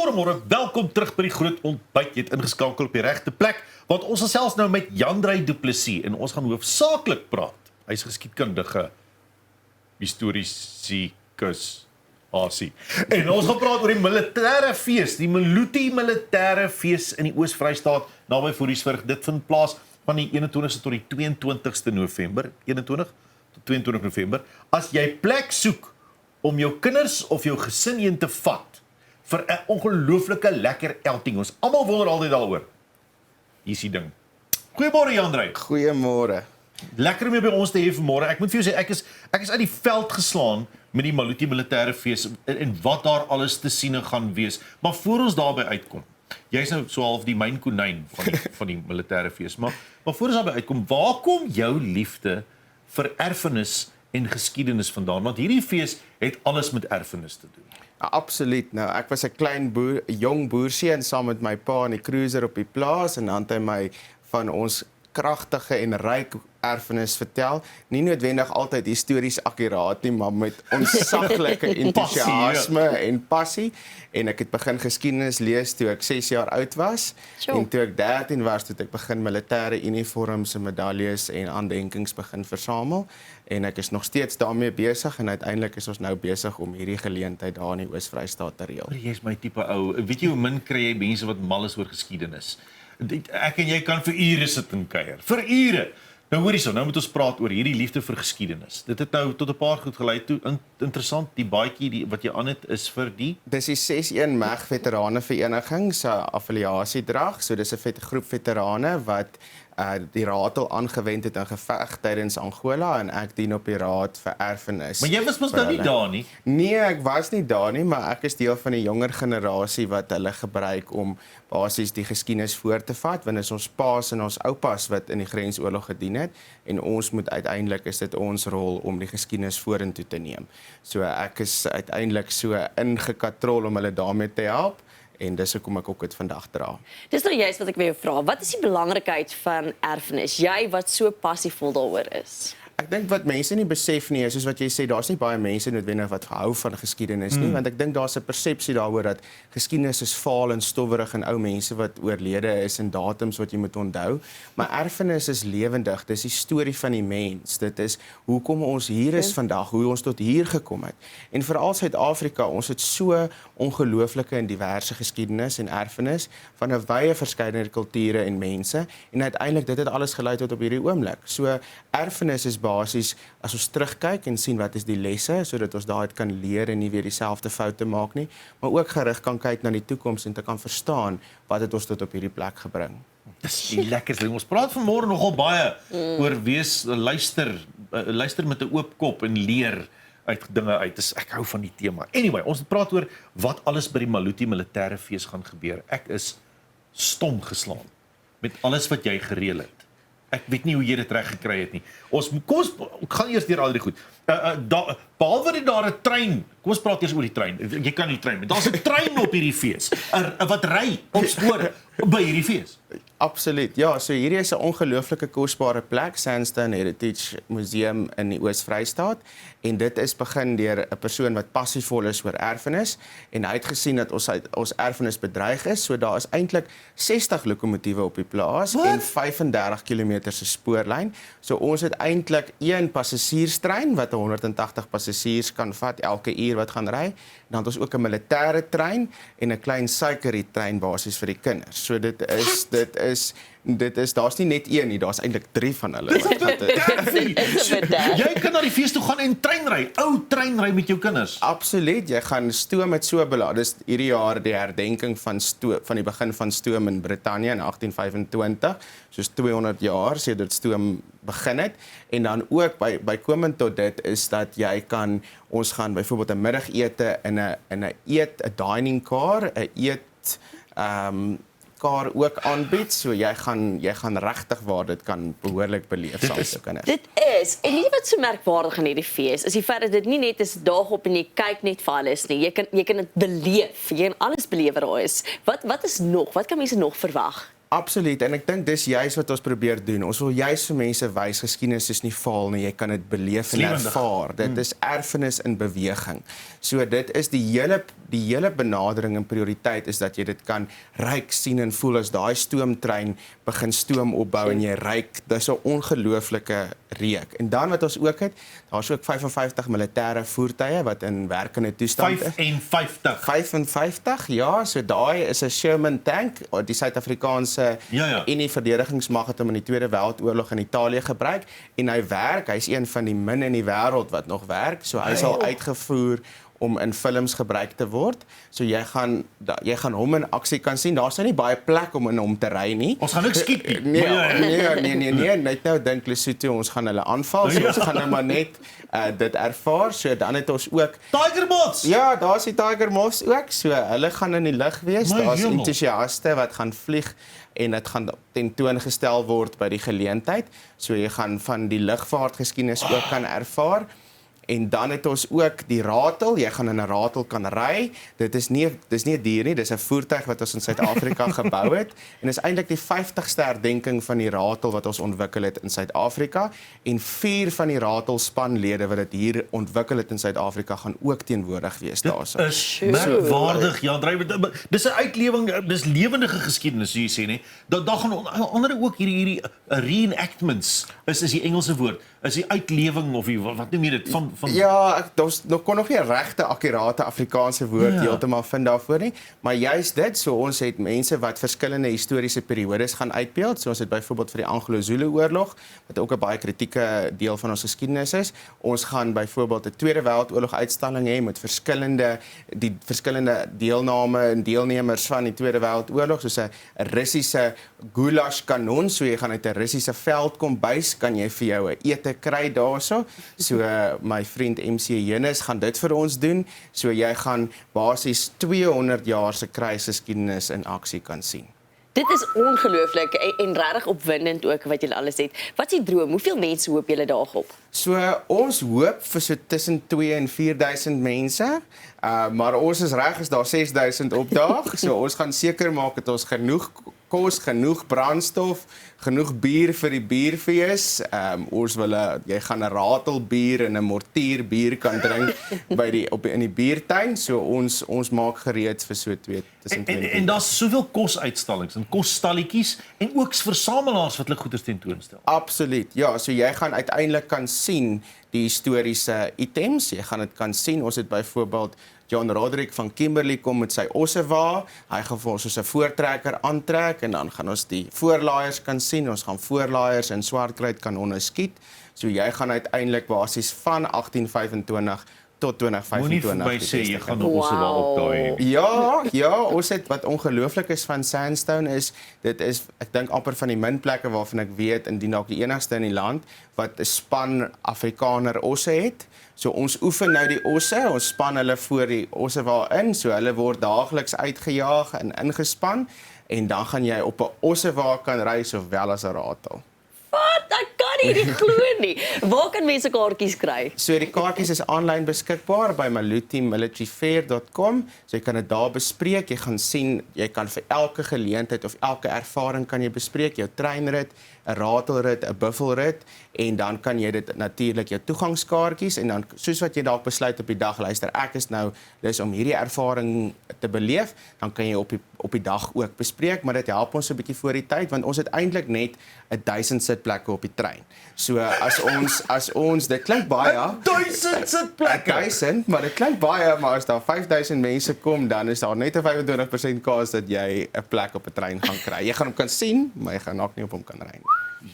Môre, welkom terug by die groot ontbyt. Jy het ingeskakel op die regte plek, want ons gesels nou met Jandrey Du Plessis en ons gaan hoofsaaklik praat. Hy's geskiedkundige, historiese Asie. En ons gaan praat oor die militêre fees, die Meluti militêre fees in die Oos-Vrystaat naby Foriesburg. Dit vind plaas van die 21ste tot die 22ste November, 21 tot 22 November. As jy plek soek om jou kinders of jou gesin heen te vat vir 'n ongelooflike lekker outing. Ons almal wonder altyd daaroor. Hier is die ding. Goeiemôre Jandrey. Goeiemôre. Lekker om jou by ons te hê vanmôre. Ek moet vir jou sê ek is uit die veld geslaan met die Meluti militêre fees en wat daar alles te siene gaan wees. Maar voor ons daarby uitkom. Jy's nou so half die myn konyn van die militêre fees, maar voor ons daarby uitkom, waar kom jou liefde vir erfenis en geskiedenis vandaan? Want hierdie fees het alles met erfenis te doen. Ja, absoluut. Nou, ek was 'n klein boer, 'n jong boerseun saam met my pa in die cruiser op die plaas en dan het hy my van ons kragtige en ryk erfenis vertel. Nie noodwendig altyd histories akkuraat nie, maar met ontsaglike entoesiasme en passie. En ek het begin geskiedenis lees toe ek 6 jaar oud was. Sure. En toe ek 13 was, toe ek begin militêre uniforms en medaljes en aandenkings begin versamel. En ek is nog steeds daarmee besig en uiteindelik is ons nou besig om hierdie geleentheid daar in die Oos-Vrystaat te reël. Jy's my tipe ou. Weet jy hoe min kry jy mense wat mal is oor geskiedenis? Ek en jy kan vir ure sit en kuier. Vir ure. Nou hoor hierso, nou moet ons praat oor hierdie liefde vir geskiedenis. Dit het nou tot 'n paar goed gelei toe. Interessant, die baadjie wat jy aan het is vir die Dis die 6-1 MEG Veterane Vereniging se affiliasiedrag. So dis 'n groep veterane wat die ratel aangewend het in geveg tydens Angola en ek dien op die raad vir erfenis. Maar jy was mos nou nie daar nie. Nee, ek was nie daar nie, maar ek is deel van die jonger generasie wat hulle gebruik om basies die geskiedenis voor te vat, want dit is ons pa's en ons oupas wat in die grensoorlog gedien het en ons moet uiteindelik is dit ons rol om die geskiedenis vorentoe te neem. So ek is uiteindelik so ingekatrol om hulle daarmee te help. En dis hoekom ek ook dit vandag dra. Dis nou juist wat ek wil jou vra. Wat is die belangrikheid van erfenis? Jy wat so passievol daaroor is. Ek dink wat mense nie besef nie, soos wat jy sê, daar's nie baie mense noodwendig wat hou van geskiedenis nie, want ek dink daar's 'n persepsie daaroor dat geskiedenis is vaal en stowwerig en ou mense wat oorlede is en datums wat jy moet onthou, maar erfenis is lewendig. Dis die storie van die mens. Dit is hoekom ons hier is vandag, hoe ons tot hier gekom het. En veral Suid-Afrika, ons het so ongelooflike en diverse geskiedenis en erfenis van 'n wye verskeidenheid kulture en mense en uiteindelik dit het alles gelei tot op hierdie oomblik. So erfenis is basies as ons terugkyk en sien wat is die lesse sodat ons daaruit kan leer en nie weer dieselfde foute maak nie, maar ook gerig kan kyk na die toekoms en te kan verstaan wat het ons tot op hierdie plek gebring. Dis die lekkerste ding. Ons praat vanmôre nogal baie oor luister met 'n oop kop en leer uit dinge uit. Ek hou van die tema. Anyway, ons praat oor wat alles by die Meluti militêre fees gaan gebeur. Ek is stom geslaan met alles wat jy gereël het. Ek weet nie hoe jy dit reg gekry het nie. Kom ons gaan eers deur al die goed. Behalwe dat daar 'n trein. Kom ons praat eers oor die trein. Jy kan nie trein nie. Daar's 'n trein op hierdie fees. Wat ry op spore by hierdie fees. Absoluut. Ja, so hierdie is 'n ongelooflike kosbare plek, Sandstone Heritage Museum in die Oos-Vrystaat, en dit is begin deur 'n persoon wat passievol is oor erfenis en hy het gesien dat ons erfenis bedreig is, so daar is eintlik 60 lokomotiewe op die plaas en 35 km se spoorlyn. So ons het eintlik een passasierstrein wat 180 passasiers kan vat elke uur wat gaan ry. Dan het ons ook 'n militêre trein en 'n klein suikerriet-trein basies vir die kinders. So dit is daar's nie net een nie, daar's eintlik 3 van hulle. Jy kan na die fees toe gaan en treinry, ou treinry met jou kinders. Absoluut, jy gaan stoom met so belaat. Dis hierdie jaar die herdenking van die begin van stoom in Brittanje in 1825, soos 200 jaar sedert stoom begin het. En dan ook bykomend tot dit is dat ons gaan byvoorbeeld 'n middagete in 'n dining car, 'n eet kar ook aanbied, so jy gaan regtig waar dit kan behoorlik beleef saam met jou kinders. Dit is, en nie wat so merkwaardig aan hierdie fees, is die feit dat dit nie net is daagop en jy kyk net vir alles nie, jy kan dit beleef, jy kan alles beleef wat daar is. Wat is nog, wat kan mense nog verwag? Absoluut, en ek dink dis juist wat ons probeer doen. Ons wil juist vir mense wys geskiedenis is nie faal nie, jy kan dit beleef en ervaar. Dit is erfenis in beweging. So dit is die hele benadering en prioriteit is dat jy dit kan ryk sien en voel as daai stoomtrein begin stoom opbou en jy ryk, dis 'n ongelooflike reuk. En dan wat ons ook het, daar's ook 55 militêre voertuie wat in werkende toestand is. 55, ja, so daai is 'n Sherman tank, die Suid-Afrikaanse Unie verdedigingsmag het hom in die Tweede Wêreldoorlog in Italië gebruik en hy's een van die min in die wêreld wat nog werk, so hy is al uitgevoer om in films gebruik te word. So jy gaan hom in aksie kan sien. Daar's nou nie baie plek om in hom te ry nie. Ons gaan niks skiet nie. Nee, net nou dink Lesotho ons gaan hulle aanval. So ons gaan nou maar net dit ervaar. So dan het ons ook Tiger Moths. Ja, daar's die Tiger Moths ook. So hulle gaan in die lug wees. Daar's entoesiaste wat gaan vlieg en dit gaan tentoongestel word by die geleentheid. So jy gaan van die lugvaartgeskiedenis ook kan ervaar. En dan het ons ook die ratel, jy gaan in 'n ratel kan ry. Dis nie 'n dier nie, dis 'n voertuig wat ons in Suid-Afrika gebou het en is eintlik die 50ste herdenking van die ratel wat ons ontwikkel het in Suid-Afrika en 4 van die ratelspanlede wat dit hier ontwikkel het in Suid-Afrika gaan ook teenwoordig wees daarso. Dit is merkwaardig, Jan Dreyer. Dis 'n uitlewing, dis lewendige geskiedenis, so jy sê, nê. Daar gaan andere ook hierdie reenactments is die Engelse woord. Is die uitlewing of wat noem jy dit van Ja, ons kon nog nie 'n regte akkurate Afrikaanse woord heeltemal vind daarvoor nie, maar juist dit, so ons het mense wat verskillende historiese periodes gaan uitbeeld. So ons het byvoorbeeld vir die Anglo-Zulu oorlog wat ook 'n baie kritieke deel van ons geskiedenis is. Ons gaan byvoorbeeld 'n Tweede Wêreldoorlog uitstalling hê met verskillende deelname en deelnemers van die Tweede Wêreldoorlog, soos 'n Russiese goulash kanon, so jy gaan uit 'n Russiese veldkombuis kan jy vir jou 'n ete kry daarso. So my vriend MC Jenus gaan dit vir ons doen. So jy gaan basies 200 jaar se kruisgeskiedenis in aksie kan sien. Dit is ongelooflik en regtig opwindend ook wat julle alles het. Wat is die droom? Hoeveel mense hoop julle daarop? So ons hoop vir so tussen 2 en 4000 mense. Maar ons is reg as daar 6000 opdaag. So ons gaan seker maak dat ons genoeg kos, genoeg brandstof, genoeg bier vir die bierfees. Ons wil jy gaan 'n ratelbier en 'n mortier bier kan drink in die biertuin. So ons maak gereed vir so 2 tussen 2 en daar's soveel kosuitstallings en kosstalletjies en ook versamelaars wat hulle goeders tentoonstel. Absoluut. Ja, so jy gaan uiteindelik kan sien die historiese items. Jy gaan dit kan sien. Ons het byvoorbeeld John Roderick van Kimberley kom met sy ossewa. Hy gaan vir ons soos 'n voortrekker aantrek en dan gaan ons die voorlaaiers kan sien. Ons gaan voorlaaiers in swartkruid kanonne skiet. So jy gaan uiteindelik basies van 1825 tot 2025. Moenie vir my sê jy gaan nog ossewa opdaai. Ja, ons het wat ongelooflik is van Sandstone is dit is ek dink amper van die min plekke waarvan ek weet indien dalk die enigste in die land wat 'n span Afrikaner osse het. So ons oefen nou die osse, ons span hulle voor die ossewa in, so hulle word daagliks uitgejaag en ingespan en dan gaan jy op 'n ossewa kan ry sowel as 'n ratel. Wat? Ek kan nie glo nie. Waar kan mense kaartjies kry? So die kaartjies is aanlyn beskikbaar by maluti-militaryfair.com. So jy kan dit daar bespreek. Jy gaan sien, jy kan vir elke geleentheid of elke ervaring kan jy bespreek, jou treinrit, 'n ratelrit, 'n buffelrit en dan kan jy dit natuurlik jou toegangskaartjies en dan soos wat jy dalk besluit op die dag luister, ek is nou dis om hierdie ervaring te beleef, dan kan jy op die dag ook bespreek, maar dit help ons 'n bietjie voor die tyd want ons het eintlik net 1000 sitplekke op die trein. So as ons dit klink baie 1000 sitplekke. 1000, maar dit klink baie, maar as daar 5000 mense kom, dan is daar net 'n 25% kans dat jy 'n plek op 'n trein gaan kry. Jy gaan hom kan sien, maar jy gaan nog nie op hom kan ry nie.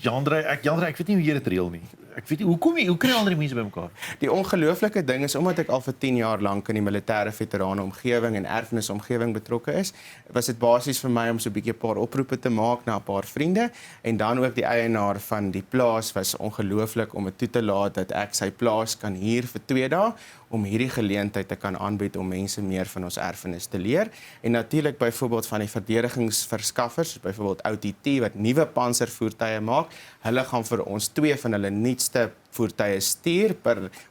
Jan Dreyer, ek weet nie hoe jy dit reël nie. Ek weet nie hoe kry al die mense bymekaar? Die ongelooflike ding is omdat ek al vir 10 jaar lank in die militêre veterane omgewing en erfenis omgewing betrokke is, was dit basies vir my om so 'n bietjie 'n paar oproepe te maak na 'n paar vriende en dan ook die eienaar van die plaas was ongelooflik om dit toe te laat dat ek sy plaas kan huur vir 2 dae om hierdie geleentheid te kan aanbied om mense meer van ons erfenis te leer en natuurlik byvoorbeeld van die verdedigingsverskaffers, byvoorbeeld OTT wat nuwe panservoertuie maak, hulle gaan vir ons 2 van hulle nuutste voertuie stuur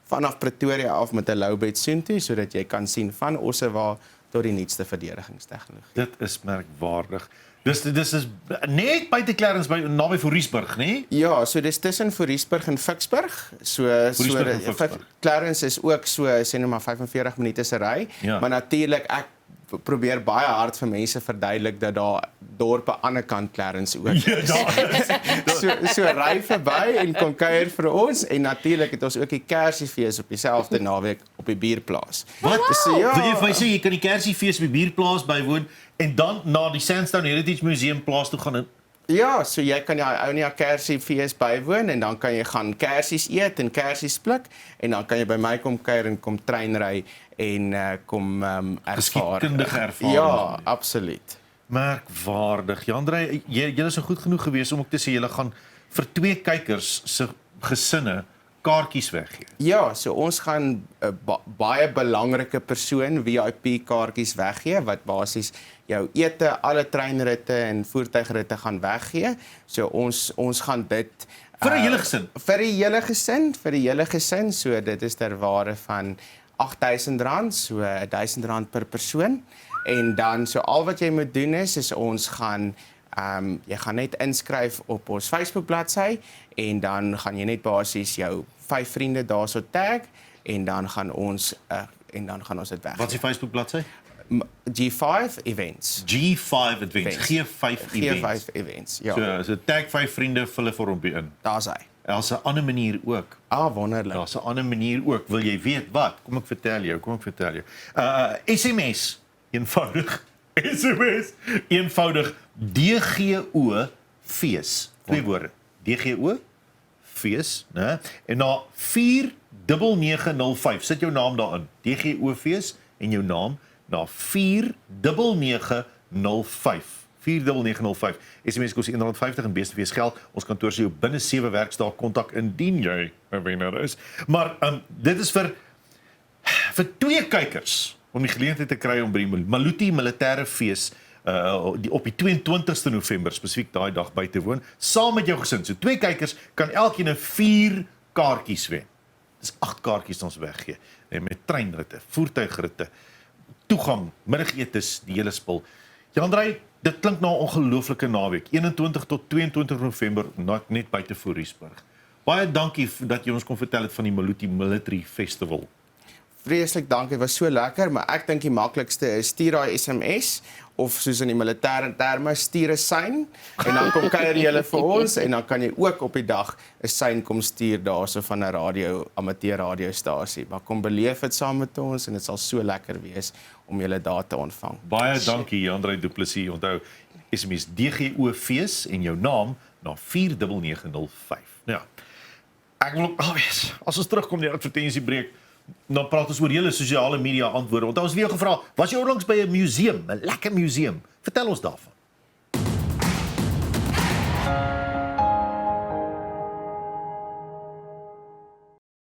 vanaf Pretoria af met 'n lowbed soontoe sodat jy kan sien van Ossewa tot die nuutste verdedigingstegnologie. Dit is merkwaardig. Dis is net buite Clarence by naby Fourierburg, nê? Ja, so dis tussen Fourierburg en Vicksburg. Fourierburg en Vicksburg. Clarence is ook so sê nou maar 45 minute se ry, Ja. maar natuurlik ek probeer baie hard vir mense verduidelik dat daar dorpe aan die ander kant Clarence ook. Ja, So ry verby en kom kuier vir ons en natuurlik het ons ook die Kersiefees op dieselfde naweek op die bierplaas. Wat? So ja, Wil jy vir my sê jy kan die Kersiefees by Bierplaas bywoon en dan na die Sandstone Heritage Museum plaas toe gaan en ja, so jy kan jou ounia Kersiefees bywoon en dan kan jy gaan kersies eet en kersies pluk en dan kan jy by my kom kuier en kom treinry en kom ervaar. Geskiedkundige ervaring. Ja, absoluut. merkwaardig. Jandrey, jy is so goed genoeg gewees om ook te sê jy gaan vir 2 kykers se gesinne kaartjies weggee. Ja, so ons gaan 'n baie belangrike persoon VIP kaartjies weggee wat basies jou ete, alle treinritte en voertuigritte gaan weggee. So ons gaan dit Vir 'n hele gesin. Vir die hele gesin, so dit is ter waarde van R8,000, so R1,000 per persoon. En dan so al wat jy moet doen is ons gaan jy gaan net inskryf op ons Facebook bladsy en dan gaan jy net basies jou 5 vriende daarso tag en dan gaan ons dit weg. Wat is die Facebook bladsy? G5 Events. G5 Events. G5 Events. G5 Events. Ja, So tag 5 vriende, vul 'n vormpie in. daar's hy. Daar's 'n ander manier ook. Wonderlik. Daar's 'n ander manier ook. Wil jy weet wat? Kom ek vertel jou. SMS eenvoudig. SMS eenvoudig DGO fees. 2 woorde. DGO fees, né? En na 49905 sit jou naam daarin. DGO fees en jou naam na 49905. 49905. SMS kos R150 en beestefees geld. Ons kantoor sê jou binne 7 werksdae kontak indien jy 'n wenner is. Maar dit is vir 2 kykers om die geleentheid te kry om by die Maluti Militêre Fees op die 22ste November spesifiek daai dag by te woon, saam met jou gesin. So 2 kykers kan elkeen 4 kaartjies wen. Dis 8 kaartjies ons weggee. En met treinritte, voertuigritte, toegang, middagetes, die hele spul. Jandrey, dit klink na 'n ongelooflike naweek. 21 tot 22 November net buite Fourierburg. Baie dankie dat jy ons kon vertel het van die Maluti Military Festival. Vreeslik dankie, dit was so lekker, maar ek dink die maklikste is stuur daai SMS of soos in die militêre terme stuur 'n sein en dan kom kuier julle vir ons en dan kan jy ook op die dag 'n sein kom stuur daarso van 'n amateur radiostasie. Maar kom beleef dit saam met ons en dit sal so lekker wees om julle daar te ontvang. Baie dankie Jandrey Du Plessis. Onthou SMS DGO fees en jou naam na 49905. Ja. Ek wil ook wees. As ons terugkom die advertensiebreek, dan praat ons oor hele sosiale media antwoorde. Want ons het weer gevra, was jy onlangs by 'n museum, 'n lekker museum? Vertel ons daarvan.